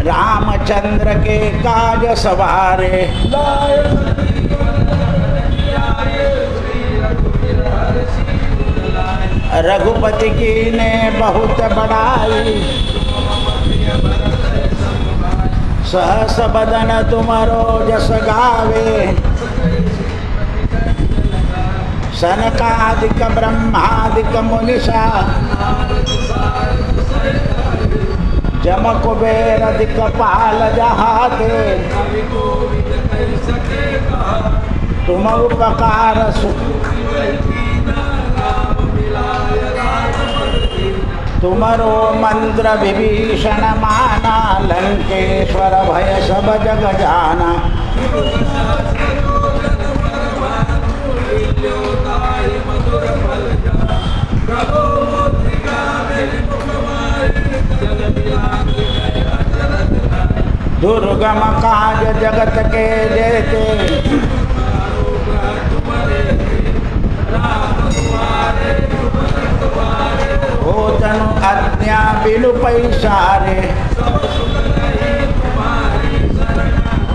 रामचंद्र के काज सवारे रघुपति की ने बहुत बड़ाई सहस बदन तुमरो जस गावे सनकादिक ब्रह्मादिक मुनिषा जम कुबेर दिक्पाल जहाते तुम उपकार तुमरो मंत्र विभीषण माना लंकेश्वर भय सब जग जाना दुर्गम काज जगत के जेते हो तनु आज्ञा बिनु पैसारे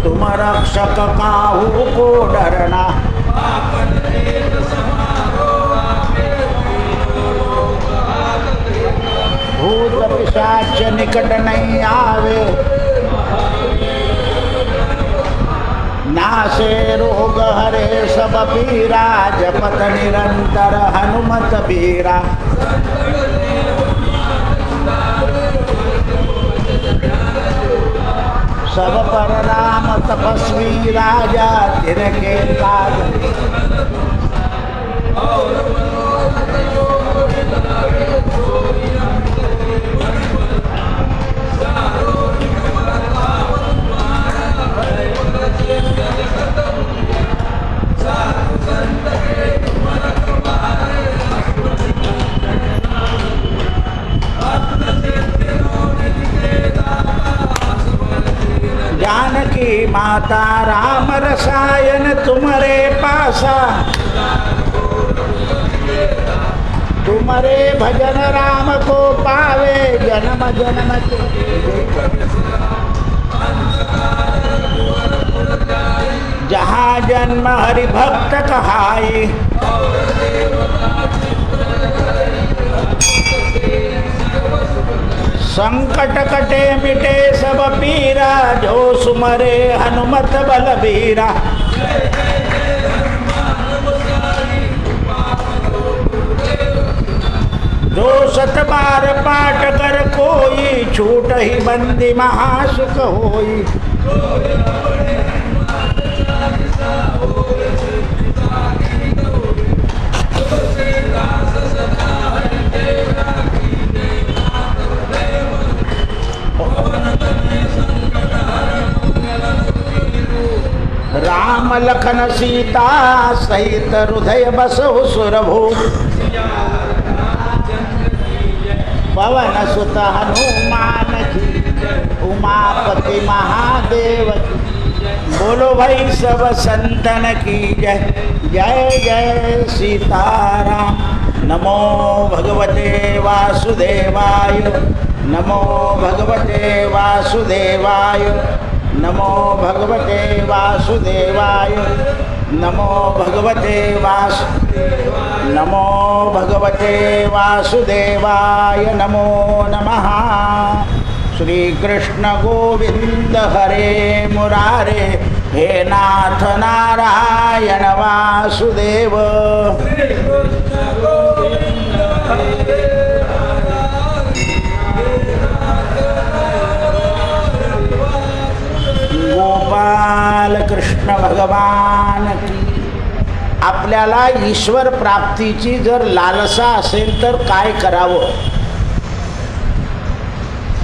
तुम रक्षक काहू को डरना भूत पिशाच निकट नहीं आवे नासे रोग हरे सब पीरा जपत निरंतर हनुमत बीरा सब पर राम तपस्वी राजा तिनके काज जानकी माता राम रसायन तुम्हारे पासा तुम्हारे भजन राम को पावे जन्म जन्म के जहाँ जन्म हरि भक्त कहाई संकट कटे मिटे सब पीरा जो सुमरे हनुमत बलबीरा जो सत बार पाठ कर कोई छूट ही बंदी महासुख होई राम लखन सीता सहित हृदय बसहु सुरभु पवन सुत हनुमान की उमापति महादेव की बोलो भाई सब संतन की जय जय जय सीताराम नमो भगवते वासुदेवाय नमो भगवते वासुदेवाय नमो भगवते वासुदेवाय नमो भगवते नमो भगवते वासुदेवाय नमो नमः। श्री कृष्ण गोविंद हरे मुरारे हे नाथ नारायण वासुदेव। गोपाल कृष्ण भगवान की। आपल्याला ईश्वर प्राप्तीची जर लालसा असेल तर काय करावं,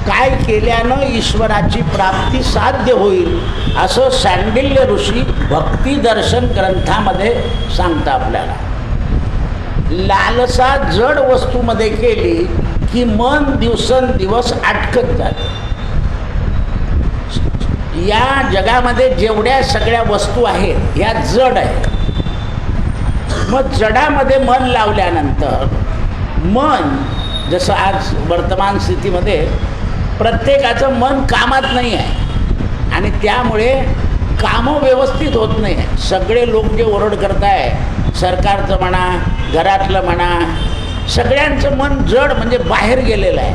काय केल्यानं ईश्वराची प्राप्ती साध्य होईल असं सँडिल्य ऋषी भक्ती दर्शन ग्रंथामध्ये सांगता आपल्याला। लालसा जड वस्तूमध्ये केली की मन दिवसेंदिवस अटकत जाते। या जगामध्ये जेवढ्या सगळ्या वस्तू आहेत ह्या जड आहेत, मग जडामध्ये मन लावल्यानंतर मन जसं आज वर्तमान स्थितीमध्ये प्रत्येकाचं मन कामात नाही आहे आणि त्यामुळे कामं व्यवस्थित होत नाही आहे. सगळे लोक जे ओरड करताय, सरकारचं म्हणा, घरातलं म्हणा, सगळ्यांचं मन जड म्हणजे बाहेर गेलेलं आहे.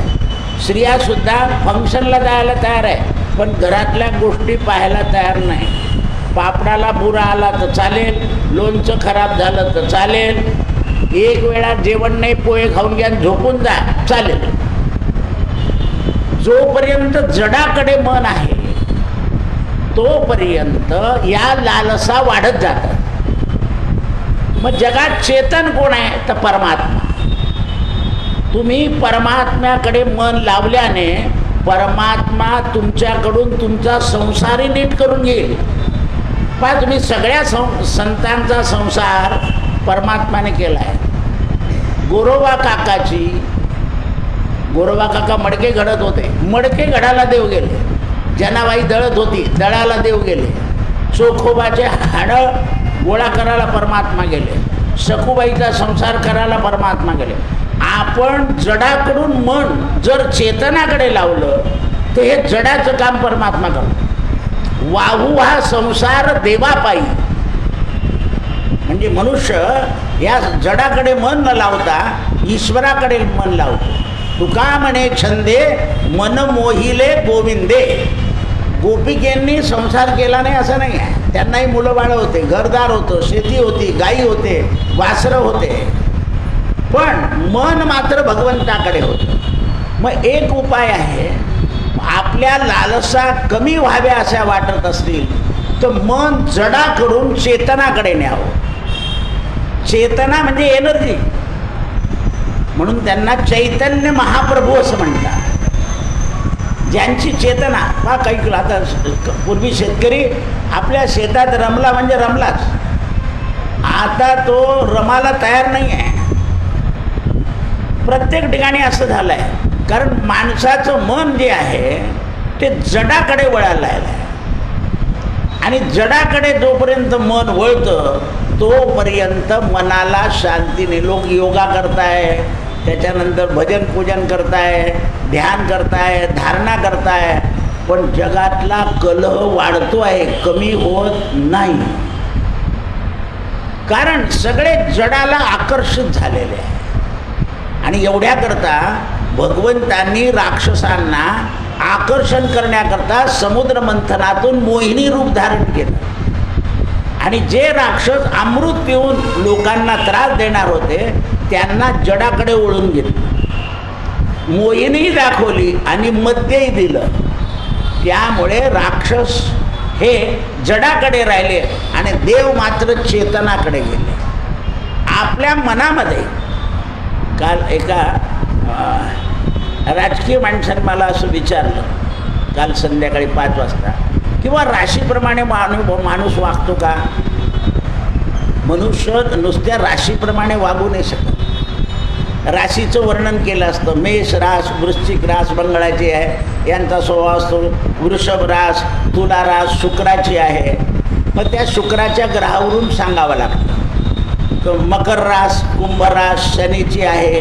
स्त्रियासुद्धा फंक्शनला जायला तयार आहे, पण घरातल्या गोष्टी पाहायला तयार नाही. पापडाला बुरा आला तर चालेल, लोणचं खराब झालं तर चालेल, एक वेळा जेवण नाही, पोहे खाऊन घ्या, झोपून जा, चालेल. जोपर्यंत जडाकडे मन आहे तोपर्यंत या लालसा वाढत जातात. मग जगात चेतन कोण आहे तर परमात्मा. तुम्ही परमात्म्याकडे मन लावल्याने परमात्मा तुमच्याकडून तुमचा संसारही नीट करून घेईल. पहा, तुम्ही सगळ्या संतांचा संसार परमात्माने केला आहे. गोरोबा काका मडके घडत होते, मडके घडाला देव गेले. जनाबाई दळत होती, दळाला देव गेले. चोखोबाचे हाडं गोळा करायला परमात्मा गेले. सखूबाईचा संसार करायला परमात्मा गेले. आपण जडाकडून मन जर चेतनाकडे लावलं तर हे जडाचं काम परमात्मा करतो. वाहू हा संसार देवापायी. म्हणजे मनुष्य या जडाकडे मन न लावता ईश्वराकडे मन लावतो. तुका म्हणे छंदे मन मोहिले गोविंदे. गोपिकेंनी संसार केला नाही असं नाही आहे. त्यांनाही मुलं बाळं होते, घरदार होतं, शेती होती, गाई होते, वासरं होते, पण मन मात्र भगवंताकडे होतं. मग एक उपाय आहे, आपल्या लालसा कमी व्हाव्या अशा वाटत असतील तर मन जडाकडून चेतनाकडे न्यावं. चेतना म्हणजे एनर्जी, म्हणून त्यांना चैतन्य महाप्रभू असं म्हणतात. ज्यांची चेतना हा काही आता पूर्वी शेतकरी आपल्या शेतात रमला म्हणजे रमलाच, आता तो रमाला तयार नाही आहे. प्रत्येक ठिकाणी असं झालं आहे, कारण माणसाचं मन जे आहे ते जडाकडे वळायला आहे आणि जडाकडे जोपर्यंत मन वळतं तोपर्यंत मनाला शांतीने लोक योगा करताय, त्याच्यानंतर भजन पूजन करताय, ध्यान करताय, धारणा करताय, पण जगातला कलह वाढतो आहे, कमी होत नाही. कारण सगळे जडाला आकर्षित झालेले आहे. आणि एवढ्याकरता भगवंतांनी राक्षसांना आकर्षण करण्याकरता समुद्र मंथनातून मोहिनी रूप धारण केलं. आणि जे राक्षस अमृत पिऊन लोकांना त्रास देणार होते त्यांना जडाकडे वळून घेतलं. मोहिनी दाखवली आणि मध्यही दिलं. त्यामुळे राक्षस हे जडाकडे राहिले आणि देव मात्र चेतनाकडे गेले. आपल्या मनामध्ये काल एका राजकीय माणसाने मला असं विचारलं, काल संध्याकाळी 5 वाजता, किंवा राशीप्रमाणे माणूस वागतो का? मनुष्य नुसत्या राशीप्रमाणे वागू नाही शकत. राशीचं वर्णन केलं असतं. मेष रास, वृश्चिक रास मंगळाची आहे, यांचा स्वभाव असतो. वृषभ रास, तुला रास शुक्राची आहे. मग त्या शुक्राच्या ग्रहावरून सांगावं लागतं. मकर रास, कुंभ रास शनीची आहे,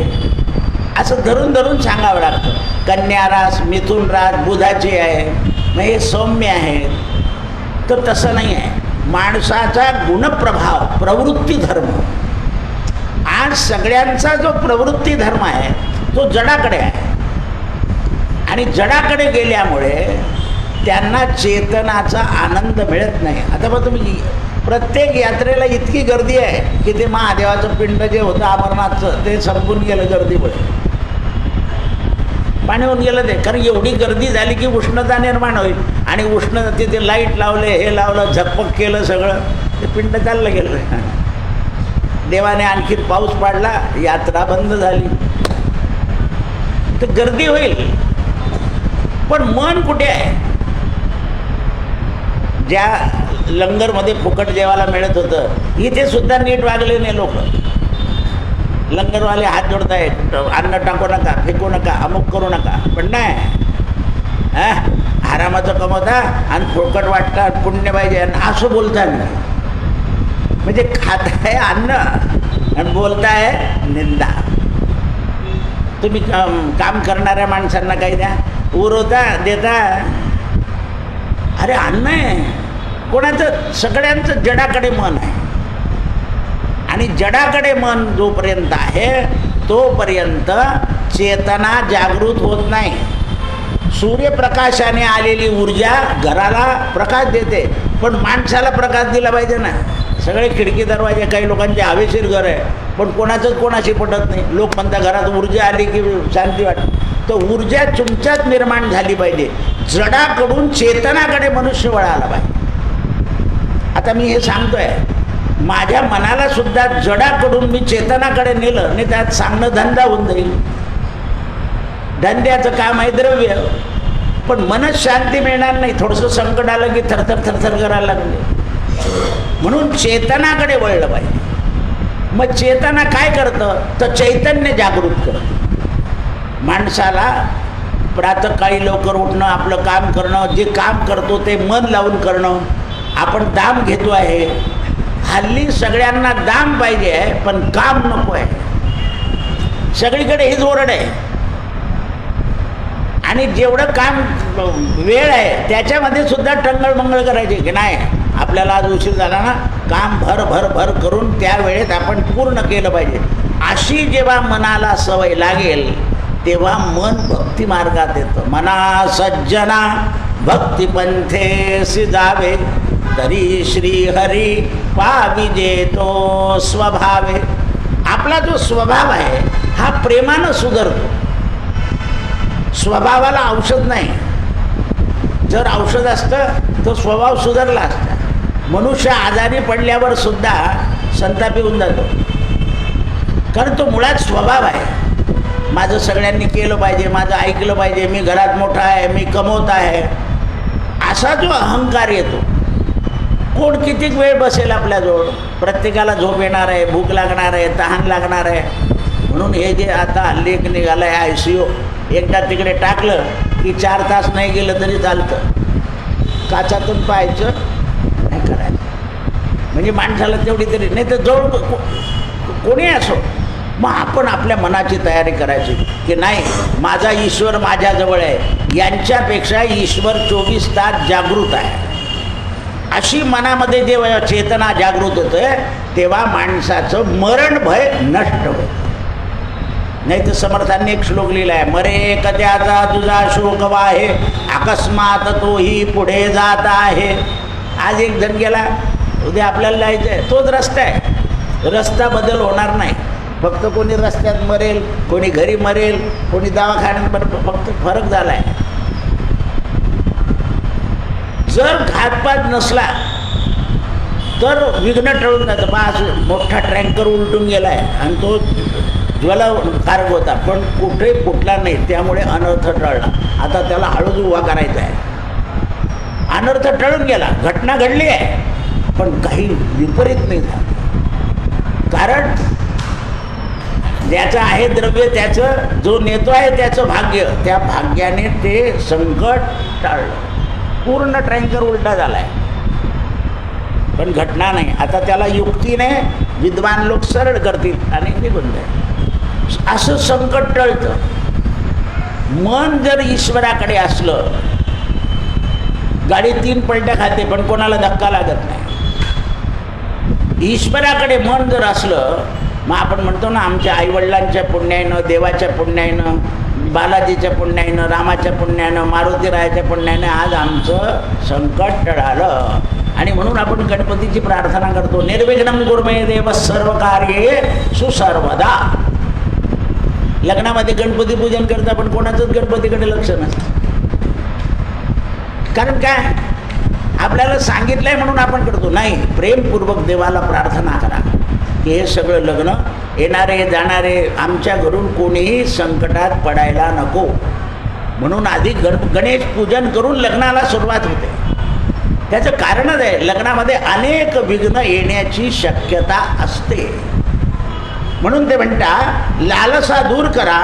असं धरून धरून सांगावं लागतं. कन्या रास, मिथुन रास बुधाची आहे. मग हे सौम्य आहे. तर तसं नाही आहे. माणसाचा गुणप्रभाव, प्रवृत्ती धर्म, आज सगळ्यांचा जो प्रवृत्ती धर्म आहे तो जडाकडे आहे. आणि जडाकडे गेल्यामुळे त्यांना चेतनाचा आनंद मिळत नाही. आता मग तुम्ही प्रत्येक यात्रेला इतकी गर्दी आहे की ते महादेवाचं पिंड जे होतं अमरनाथचं ते संपून गेलं गर्दीमुळे, पाणी होऊन गेलं ते. कारण एवढी गर्दी झाली की उष्णता निर्माण होईल आणि उष्णता तिथे लाईट लावले, हे लावलं, झकपक केलं, सगळं ते पिंड चाललं गेलं. देवाने आणखी पाऊस पाडला, यात्रा बंद झाली. तर गर्दी होईल, पण मन कुठे आहे? ज्या लंगरमध्ये फुकट जेवायला मिळत होतं इथे सुद्धा नीट वागले नाही लोक. लंगरवाले हात जोडतायत, अन्न टाकू नका, फेकू नका, अमुक करू नका. पण नाही, आरामाचं कमवता आणि फुकट वाटतात, पुण्य पाहिजे असं बोलतात. म्हणजे खाताय अन्न आणि बोलताय निंदा. तुम्ही काम करणाऱ्या माणसांना काही द्या, उरवता देता, अरे अन्न आहे. कोणाचं? सगळ्यांचं जडाकडे मन आहे. आणि जडाकडे मन जोपर्यंत आहे तोपर्यंत चेतना जागृत होत नाही. सूर्यप्रकाशाने आलेली ऊर्जा घराला प्रकाश देते, पण माणसाला प्रकाश दिला पाहिजे ना. सगळे खिडकी दरवाजे, काही लोकांचे हवेशीर घर आहे, पण कोणाचंच कोणाशी पटत नाही. लोक म्हणतात घरात ऊर्जा आली की शांती वाटते. तर ऊर्जा तुमच्यात निर्माण झाली पाहिजे. जडाकडून चेतनाकडे मनुष्य वळाला पाहिजे. आता मी हे सांगतोय, माझ्या मनाला सुद्धा जडाकडून मी चेतनाकडे नेलं आणि त्यात सांगणं धंदा होऊन जाईल. धंद्याचं काम आहे द्रव्य, पण मनच शांती मिळणार नाही. थोडंसं संकट आलं की थरथर थरथर करायला लागले. म्हणून चेतनाकडे वळलं पाहिजे. मग चेतना काय करतं? तर चैतन्य जागृत करतं माणसाला. प्रातःकाळी लवकर उठणं, आपलं काम करणं, जे काम करतो ते मन लावून करणं. आपण दाम घेतो आहे. हल्ली सगळ्यांना दाम पाहिजे आहे, पण काम नको आहे. सगळीकडे हीच ओरड आहे. आणि जेवढं काम वेळ आहे त्याच्यामध्ये सुद्धा टंगळमंगळ करायची की नाही, आपल्याला आज उशीर झाला ना, काम भर भर भर करून त्या वेळेत आपण पूर्ण केलं पाहिजे. अशी जेव्हा मनाला सवय लागेल तेव्हा मन भक्ती मार्गात येतं. मना सज्जना भक्तिपंथेसी जावे, तरी श्रीहरी पाविजे तो स्वभावे. आपला जो स्वभाव आहे हा प्रेमानं सुधारतो. स्वभावाला औषध नाही. जर औषध असतं तर स्वभाव सुधारला असता. मनुष्य आजारी पडल्यावर सुद्धा संतापी होऊन जातो, कारण तो मुळात स्वभाव आहे. माझं सगळ्यांनी केलं पाहिजे, माझं ऐकलं पाहिजे, मी घरात मोठा आहे, मी कमवत आहे, असा जो अहंकार येतो. कोण किती वेळ बसेल आपल्याजवळ? प्रत्येकाला झोप येणार आहे, भूक लागणार आहे, तहान लागणार आहे. म्हणून हे जे आता लेख निघाला आहे ICU, एकदा तिकडे टाकलं की 4 तास नाही गेलं तरी चालतं. काचातून पाहायचं नाही करायचं. म्हणजे माणसाला तेवढी तरी, नाही तर जवळ कोणी असो, मग आपण आपल्या मनाची तयारी करायची की नाही, माझा ईश्वर माझ्याजवळ आहे, यांच्यापेक्षा ईश्वर 24 तास जागृत आहे. अशी मनामध्ये जेव्हा चेतना जागृत होते तेव्हा माणसाचं मरण भय नष्ट होतं. नाही तर समर्थांनी एक श्लोक लिहिला आहे, मरे कद्याचा तुझा शोक वाहे, अकस्मात तोही पुढे जात आहे. आज एक जण गेला, उद्या आपल्याला जायचं आहे, तोच रस्ता आहे. रस्ता बदल होणार नाही. फक्त कोणी रस्त्यात मरेल, कोणी घरी मरेल, कोणी दवाखान्यात मरेल, फक्त फरक झाला आहे. जर घातपात नसला तर विघ्न टळून जातं. बा मोठा ट्रँकर उलटून गेला आहे आणि तो ज्वलनकारक होता, पण कुठे फुटला नाही, त्यामुळे अनर्थ टळला. आता त्याला हळूच उभा करायचा आहे. अनर्थ टळून गेला, घटना घडली आहे, पण काही विपरीत नाही झालं. कारण ज्याचं आहे द्रव्य, त्याचं जो नेतो आहे त्याचं भाग्य, त्या भाग्याने ते संकट टाळलं. पूर्ण ट्रँकर उलटा झाला आहे, पण घटना नाही. आता त्याला युक्तीने विद्वान लोक सरळ करतील आणि निघून जाईल. असं संकट टळतं. मन जर ईश्वराकडे असलं, गाडी 3 पलट्या खाते पण कोणाला धक्का लागत नाही. ईश्वराकडे मन जर असलं, मग आपण म्हणतो ना, आमच्या आईवडिलांच्या पुण्यानं, देवाच्या पुण्यानं, बालाजीच्या पुण्यानं, रामाच्या पुण्यानं, मारुतीरायाच्या पुण्यानं आज आमचं संकट टळालं. आणि म्हणून आपण गणपतीची प्रार्थना करतो, निर्विघ्नं कुर्मे देव सर्व कार्ये सुसर्वदा. लग्नामध्ये गणपती पूजन करता, पण कोणाचंच गणपतीकडे लक्ष नसतं. कारण काय? आपल्याला सांगितलंय म्हणून आपण करतो. नाही, प्रेमपूर्वक देवाला प्रार्थना करा की हे सगळं लग्न, येणारे जाणारे, आमच्या घरून कोणीही संकटात पडायला नको. म्हणून आधी गणेश पूजन करून लग्नाला सुरुवात होते. त्याचं कारणच आहे, लग्नामध्ये अनेक विघ्न येण्याची शक्यता असते. म्हणून ते म्हणता, लालसा दूर करा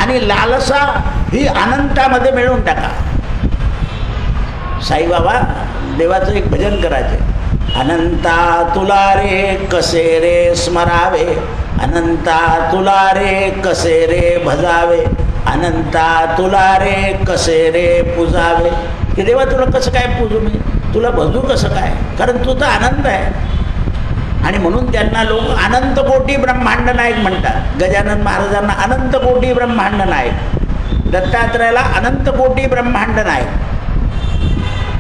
आणि लालसा ही अनंतामध्ये मिळवून टाका. साईबाबा देवाचं एक भजन करायचे. अनंता तुला रे कसे रे स्मरावे, अनंता तुला रे कसे रे भजावे, अनंता तुला रे कसे रे पूजावे. की देवा तुला कसं काय पूजू मी, तुला भजू कसं काय, कारण तुझा आनंद आहे. आणि म्हणून त्यांना लोक अनंत कोटी ब्रह्मांड नायक म्हणतात. गजानन महाराजांना अनंत कोटी ब्रह्मांड नायक, दत्तात्रयाला अनंत कोटी ब्रह्मांड नायक.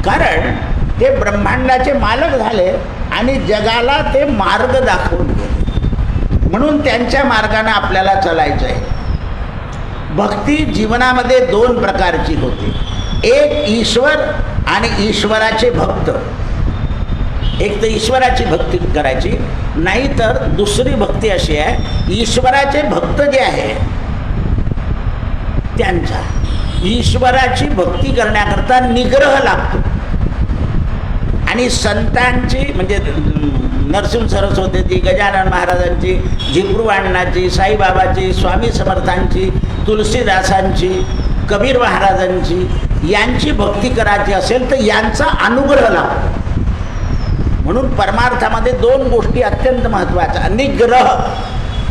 कारण ते ब्रह्मांडाचे मालक झाले आणि जगाला ते मार्ग दाखवून गेले. म्हणून त्यांच्या मार्गाने आपल्याला चालायचं आहे. भक्ती जीवनामध्ये दोन प्रकारची होती, एक ईश्वर आणि ईश्वराचे भक्त. एक तर ईश्वराची भक्ती करायची, नाहीतर दुसरी भक्ती अशी आहे, ईश्वराचे भक्त जे आहे त्यांचा ईश्वराची भक्ती करण्याकरता निग्रह लागतो. आणि संतांची म्हणजे नरसिंह सरस्वतीची, गजानन महाराजांची, झिपरूवाणाची, साईबाबाची, स्वामी समर्थांची, तुलसीदासांची, कबीर महाराजांची, यांची भक्ती करायची असेल तर यांचा अनुग्रह लागतो. म्हणून परमार्थामध्ये दोन गोष्टी अत्यंत महत्त्वाच्या, निग्रह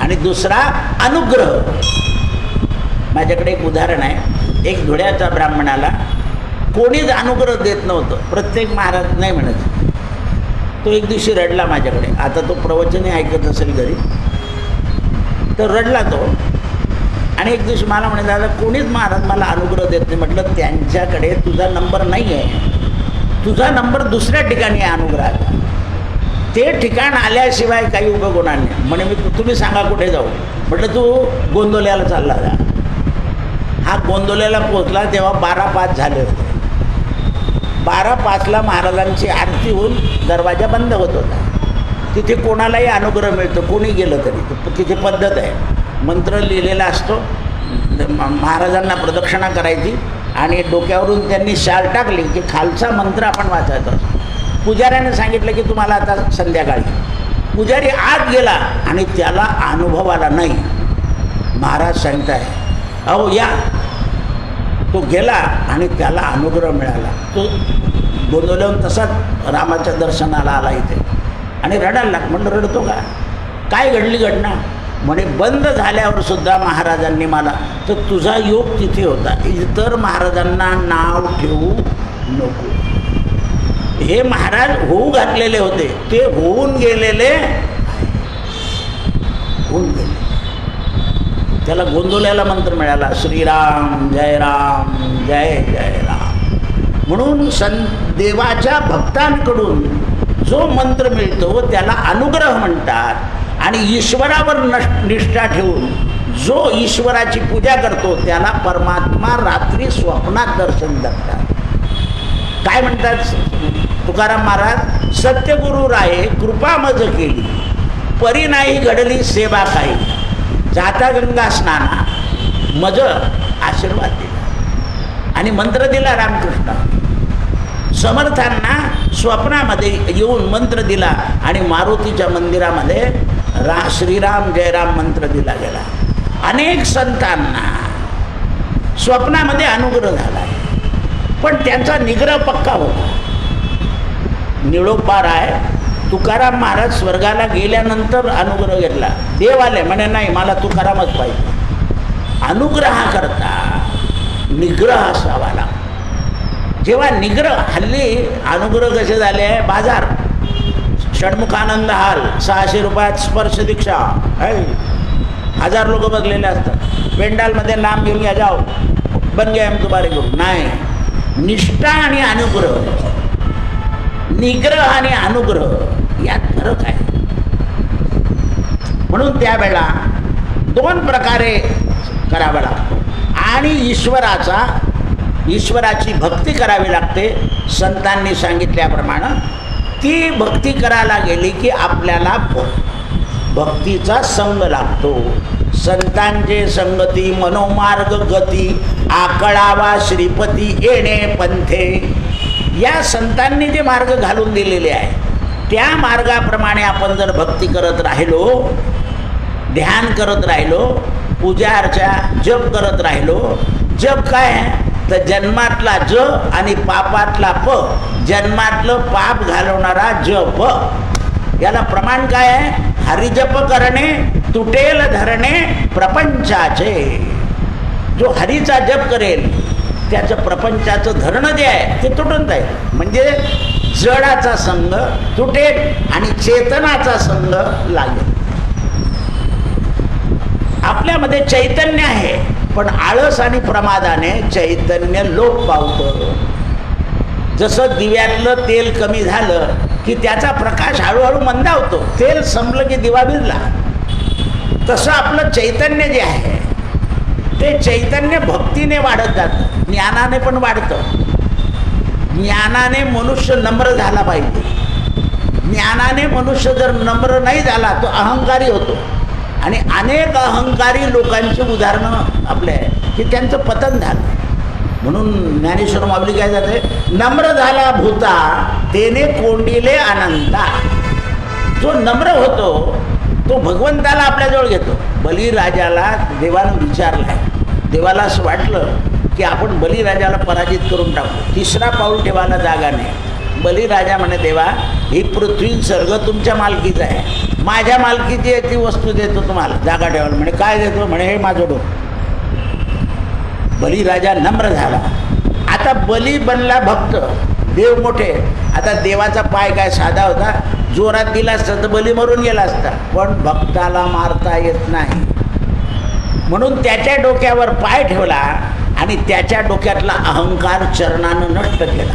आणि दुसरा अनुग्रह. माझ्याकडे एक उदाहरण आहे. एक धुळ्याच्या ब्राह्मणाला कोणीच अनुग्रह देत नव्हतं. प्रत्येक महाराज नाही म्हणत. तो एक दिवशी रडला माझ्याकडे. आता तो प्रवचनही ऐकत असेल घरी, तर रडला तो. आणि एक दिवशी मला म्हणे, दादा कोणीच महाराज मला अनुग्रह देत नाही. म्हटलं त्यांच्याकडे तुझा नंबर नाही आहे, तुझा नंबर दुसऱ्या ठिकाणी आहे अनुग्रहाचा. ते ठिकाण आल्याशिवाय काही उपयोग होणार नाही. म्हणे मी तुम्ही सांगा कुठे जाऊ. म्हटलं तू गोंदवल्याला चालला जा. हा गोंदवल्याला पोचला तेव्हा 12:05 झाले होते. 12:05ला महाराजांची आरती होऊन दरवाजा बंद होत होता. तिथे कोणालाही अनुग्रह मिळतो, कोणी गेलं तरी. तिथे पद्धत आहे, मंत्र लिहिलेला असतो, महाराजांना प्रदक्षिणा करायची आणि डोक्यावरून त्यांनी शाल टाकली की खालचा मंत्र आपण वाचायचा. पुजाऱ्याने सांगितलं की तुम्हाला आता संध्याकाळी. पुजारी आत गेला आणि त्याला अनुभव आला नाही. महाराज सांगताय अहो या. तो गेला आणि त्याला अनुग्रह मिळाला. तो गोंदवल्याहून तसाच रामाच्या दर्शनाला आला इथे आणि रडायला लाग. म्हणलं रडतो का, काय घडली घटना. म्हणे बंद झाल्यावर सुद्धा महाराजांनी मला, तर तुझा योग तिथे होता, इतर महाराजांना नाव ठेवू नको. हे महाराज होऊ घातलेले होते, ते होऊन गेलेले होऊन गेले. त्याला गोंदवल्याला मंत्र मिळाला, श्रीराम जय राम जय जय राम. म्हणून देवाच्या भक्तांकडून जो मंत्र मिळतो त्याला अनुग्रह म्हणतात. आणि ईश्वरावर निष्ठा ठेवून जो ईश्वराची पूजा करतो त्याला परमात्मा रात्री स्वप्नात दर्शन देतात. काय म्हणतात तुकाराम महाराज, सत्यगुरु राये कृपा मज केली, परी नाही घडली सेवा काही, जाता गंगा स्नाना मज आशीर्वाद दिला. आणि मंत्र दिला रामकृष्ण. समर्थांना स्वप्नामध्ये येऊन मंत्र दिला आणि मारुतीच्या मंदिरामध्ये श्रीराम जयराम मंत्र दिला गेला. अनेक संतांना स्वप्नामध्ये अनुग्रह झाला, पण त्यांचा निग्रह पक्का होता. निळोबा राय तुकाराम महाराज स्वर्गाला गेल्यानंतर अनुग्रह घेतला. देव आले म्हणे नाही मला तुकारामच पाहिजे. अनुग्रहाकरता निग्रह असावा लागतो. जेव्हा निग्रह, हल्ली अनुग्रह कसे झाले आहे, बाजार षण्मुखानंद हाल 600 रुपयात स्पर्श दीक्षा, 1000 लोक बसलेले असतात. पेंडालमध्ये नाम घेऊन या, जाओ बन गए हम तुम्हारे गुरु. नाही, निष्ठा आणि अनुग्रह, निग्रह आणि अनुग्रह यात फरक आहे. म्हणून त्यावेळेला दोन प्रकारे करावा लागतो. आणि ईश्वराची भक्ती करावी लागते. संतांनी सांगितल्याप्रमाणे ती भक्ती करायला गेली की आपल्याला भक्तीचा संग लागतो. संतांचे संगती मनोमार्ग गती, आकळावा श्रीपती येणे पंथे. या संतांनी जे मार्ग घालून दिलेले आहे त्या मार्गाप्रमाणे आपण जर भक्ती करत राहिलो, ध्यान करत राहिलो, पूजा अर्चा जप करत राहिलो. जप काय आहे, तर जन्मातला ज आणि पापातला प, जन्मातलं पाप घालवणारा जप, याला प्रमाण काय आहे? हरिजप करणे तुटेल धरणे प्रपंचाचे. जो हरीचा जप करेल त्याचं प्रपंचाचं धरणं जे आहे ते तुटून जाईल. म्हणजे जडाचा संग तुटेल आणि चेतनाचा संग लागेल. आपल्यामध्ये चैतन्य आहे, पण आळस आणि प्रमादाने चैतन्य लोप पावतं. जसं दिव्यातलं तेल कमी झालं की त्याचा प्रकाश हळूहळू मंदावतो. तेल संपलं की दिवा विझला. तसं आपलं चैतन्य जे आहे ते चैतन्य भक्तीने वाढत जातं, ज्ञानाने पण वाढतं. ज्ञानाने मनुष्य नम्र झाला पाहिजे. ज्ञानाने मनुष्य जर नम्र नाही झाला तो अहंकारी होतो. आणि अनेक अहंकारी लोकांची उदाहरणं आपले आहे की त्यांचं पतन झालं. म्हणून ज्ञानेश्वर माऊली काय जाते, नम्र झाला भूता तेने कोंडिले अनंता. जो नम्र होतो तो भगवंताला आपल्याजवळ घेतो. बलिराजाला देवानं विचारलं आहे. देवाला असं वाटलं की आपण बलिराजाला पराजित करून टाकू. तिसरा पाऊल ठेवायला जागा नाही. बलिराजा म्हणे, देवा ही पृथ्वी स्वर्ग तुमच्या मालकीचं आहे, माझ्या मालकीची आहे ती वस्तू देतो तुम्हाला, जागा ठेवायला. म्हणे काय देतो? म्हणे हे माझं डोकं. बलिराजा नम्र झाला. आता बली बनला भक्त. देव मोठे. आता देवाचा पाय काय साधा होता? जोरात दिला असता तर बली मरून गेला असता. पण भक्ताला मारता येत नाही. म्हणून त्याच्या डोक्यावर पाय ठेवला आणि त्याच्या डोक्यातला अहंकार चरणानं नष्ट केला.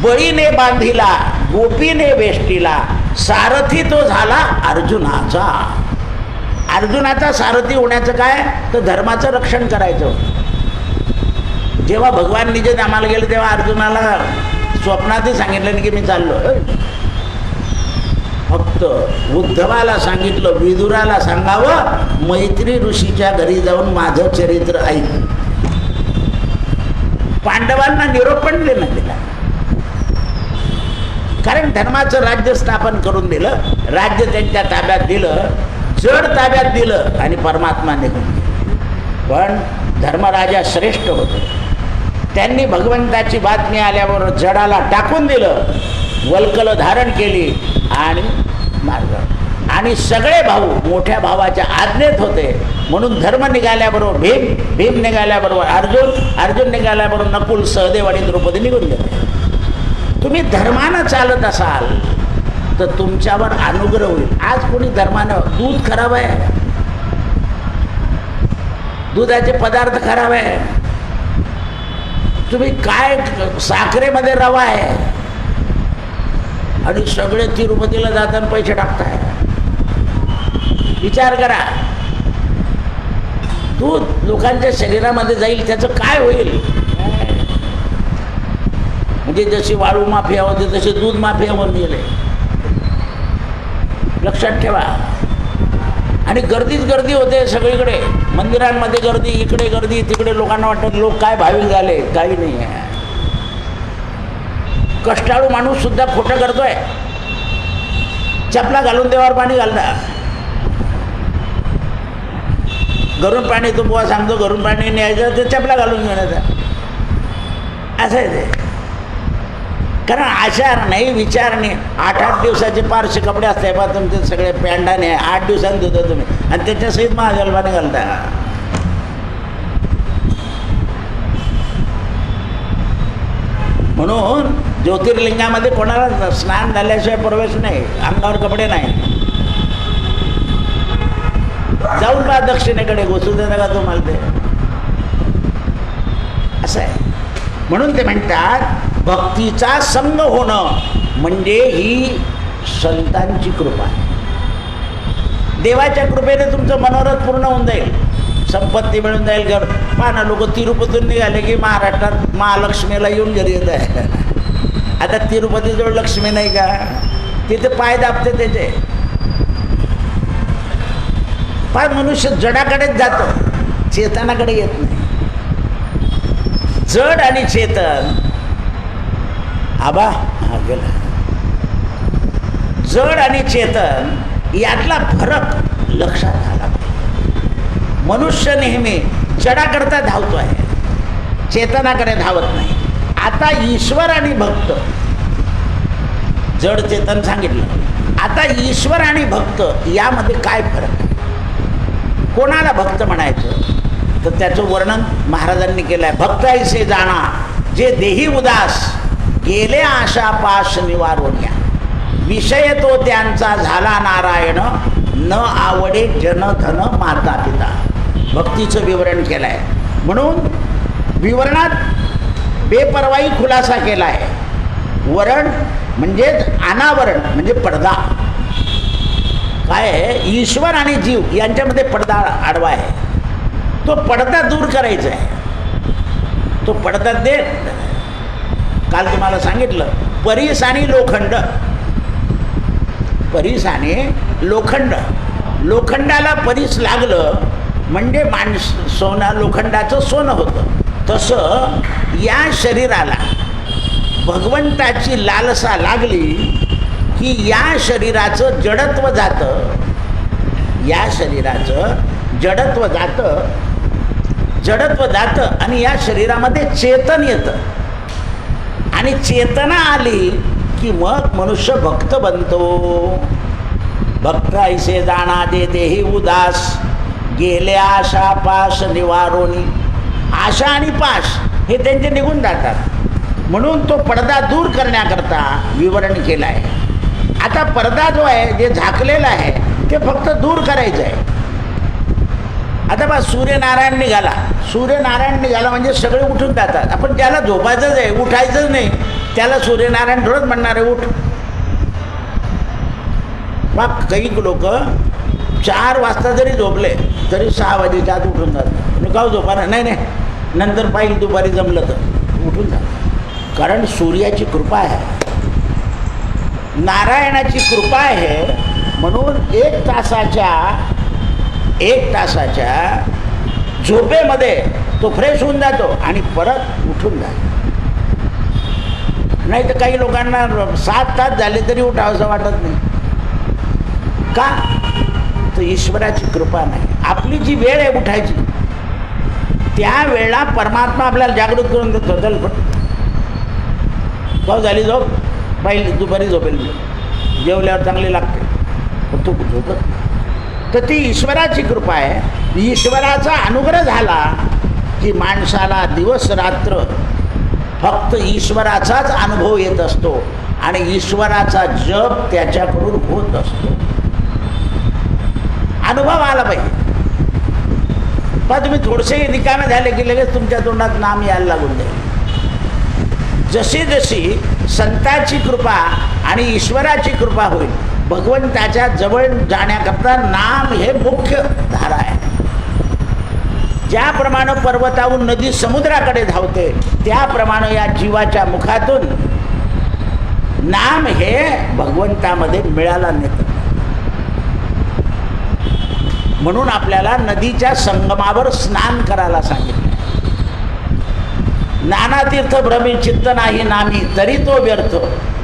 बळीने बांधिला गोपीने वेष्टीला, सारथी तो झाला अर्जुनाचा. अर्जुनाचा सारथी होण्याचं काय? तर धर्माचं रक्षण करायचं. जेव्हा भगवान निजे आम्हाला गेले तेव्हा अर्जुनाला स्वप्नातही सांगितलं की मी चाललो. फक्त उद्धवाला सांगितलं, विदुराला सांगावं मैत्री ऋषीच्या घरी जाऊन माझं चरित्र ऐक. पांडवांना निरोप पण देण्यात दिला. कारण धर्माचं राज्य स्थापन करून दिलं, राज्य त्यांच्या ताब्यात दिलं, जड ताब्यात दिलं आणि परमात्मा निघून गेला. पण धर्मराजा श्रेष्ठ होते. त्यांनी भगवंताची बातमी आल्यावर जडाला टाकून दिलं, वल्कल धारण केली आणि मार्ग. आणि सगळे भाऊ मोठ्या भावाच्या आज्ञेत होते. म्हणून धर्म निघाल्याबरोबर भीम, भीम निघाल्याबरोबर अर्जुन, अर्जुन निघाल्याबरोबर नकुल, सहदेव आणि द्रौपदी निघून गेले. तुम्ही धर्मानं चालत असाल तर तुमच्यावर अनुग्रह होईल. आज कोणी धर्मानं, दूध खराब आहे, दुधाचे पदार्थ खराब आहे, तुम्ही काय साखरेमध्ये रवा आहे आणि सगळे तिरुपतीला जाताना पैसे टाकताय. विचार करा. दूध लोकांच्या शरीरामध्ये जाईल त्याचं काय होईल? म्हणजे जशी वाळू माफिया होते तसे दूध माफिया होऊन गेले. लक्षात ठेवा. आणि गर्दीच गर्दी होते सगळीकडे. मंदिरांमध्ये गर्दी, इकडे गर्दी, तिकडे. लोकांना वाटतं लोक काय भाविक झाले. काही नाही आहे. कष्टाळू माणूस सुद्धा खोटं करतोय. चपला घालून देवावर पाणी घालतात. घरून पाणी, तो बुवा सांगतो घरून पाणी न्यायचं, ते चपला घालून घेण्याचं. असं आहे ते. कारण आचार नाही, विचार नाही. 8-8 दिवसाचे पारसे कपडे असते बा तुमचे सगळे पॅन्डाने. 8 दिवसांनी धुता तुम्ही आणि त्याच्यासहित महाजल पाणी घालता. म्हणून ज्योतिर्लिंगामध्ये कोणाला स्नान झाल्याशिवाय प्रवेश नाही, अंगावर कपडे नाही. जाऊन पहा दक्षिणेकडे, घुसू दे नका तुम्हाला ते. असं आहे. म्हणून ते म्हणतात भक्तीचा संग होणं म्हणजे ही संतांची कृपा आहे. देवाच्या कृपेने तुमचं मनोरथ पूर्ण होऊन जाईल, संपत्ती मिळून जाईल. घर पहा ना, लोक तिरुपतीतून निघाले की महाराष्ट्रात महालक्ष्मीला येऊन घरी येत आहे. आता तिरुपतीजवळ लक्ष्मी नाही का? तिथे पाय दाबते त्याचे. पाय मनुष्य जडाकडेच जातो, चेतनाकडे येत नाही. जड आणि चेतन आबा हा गेला. जड आणि चेतन यातला फरक लक्षात आला. मनुष्य नेहमी जडाकरता धावतो आहे. चेतनाकडे धावत नाही. आता ईश्वर आणि भक्त, जड चेतन सांगितलं. आता ईश्वर आणि भक्त यामध्ये काय फरक आहे? कोणाला भक्त म्हणायचं? तर त्याचं वर्णन महाराजांनी केलं आहे. भक्त ऐसे जाणा जे देही उदास, गेले आशा पाश निवारोन्या, विषय तो त्यांचा झाला नारायण, न आवडे जन धन माता पिता. भक्तीचं विवरण केलं आहे. म्हणून विवरणात बेपर्वाई खुलासा केला आहे. वरण म्हणजेच अनावरण म्हणजे पडदा. काय आहे? ईश्वर आणि जीव यांच्यामध्ये पडदा आडवा आहे. तो पडदा दूर करायचा आहे. तो पडदा दे. काल तुम्हाला सांगितलं परीस आणि लोखंड. परीस आणि लोखंड. लोखंडाला परीस लागलं म्हणजे सोना लोखंडाचं सोनं होतं. तसं या शरीराला भगवंताची लालसा लागली की या शरीराचं जडत्व जातं. या शरीराचं जडत्व जातं आणि या शरीरामध्ये चेतन येतं. आणि चेतना आली की मग मनुष्य भक्त बनतो. भक्त ऐसे जाणा जे देही उदास, गेल्या आशा पाश निवारोनी. आशा आणि पाश हे त्यांचे निघून जातात. म्हणून तो पडदा दूर करण्याकरता विवरण केलं आहे. आता पडदा जो आहे जे झाकलेला आहे ते फक्त दूर करायचं आहे. आता बा सूर्यनारायण निघाला म्हणजे सगळे उठून जातात. आपण ज्याला झोपायचंच आहे, उठायचंच नाही, त्याला सूर्यनारायण थोडंच म्हणणार आहे उठ. मग काही लोक 4 वाजता जरी झोपले तरी 6 वाजेच्या आत उठून जातात. मी का झोपा नाही नंतर पाहिजे दुपारी जमलं तर उठून जातात. कारण सूर्याची कृपा आहे, नारायणाची कृपा आहे. म्हणून 1 तासाच्या झोपेमध्ये तो फ्रेश होऊन जातो आणि परत उठून जातो. नाही तर काही लोकांना 7 तास झाले तरी उठावंसं वाटत नाही. का? तर ईश्वराची कृपा नाही. आपली जी वेळ आहे उठायची त्या वेळेला परमात्मा आपल्याला जागृत करून देतो. चल भाऊ झाली झोप, पाहिली दुपारी झोपेल जेवल्यावर चांगली लागते, पण तू झोपत. तर ती ईश्वराची कृपा आहे. ईश्वराचा अनुग्रह झाला की माणसाला दिवस रात्र फक्त ईश्वराचाच अनुभव येत असतो आणि ईश्वराचा जप त्याच्याकडून होत असतो. अनुभव आला पाहिजे. पण तुम्ही थोडेसे रिकामे झाले की लगेच तुमच्या तोंडात नाम यायला लागून जाईल. जशी संताची कृपा आणि ईश्वराची कृपा होईल, भगवंताच्या जवळ जाण्याकरता नाम हे मुख्य धारा आहे. ज्याप्रमाणे पर्वताहून नदी समुद्राकडे धावते त्याप्रमाणे या जीवाच्या मुखातून नाम हे भगवंतामध्ये मिळाला नेतं. म्हणून आपल्याला नदीच्या संगमावर स्नान करायला सांगितलं. नाना तीर्थ भ्रमी चित्त नाही नामी तरी तो व्यर्थ,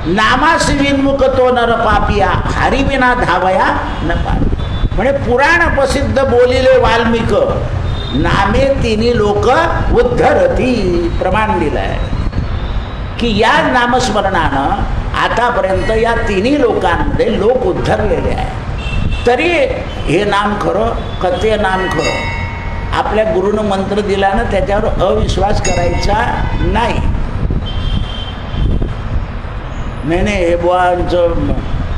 नामास विन्मुख तो नर पापिया, हरिविना धावया न पापी. म्हणजे पुराण प्रसिद्ध बोलिले वाल्मिक, नामे तिन्ही लोक उद्धरती. प्रमाण दिलं आहे की या नामस्मरणानं आतापर्यंत या तिन्ही लोकांमध्ये लोक उद्धरलेले आहे. तरी हे नाम खरं, कथे नाम खरं. आपल्या गुरुनं मंत्र दिला ना त्याच्यावर अविश्वास करायचा नाही. नाही हे बुवांचं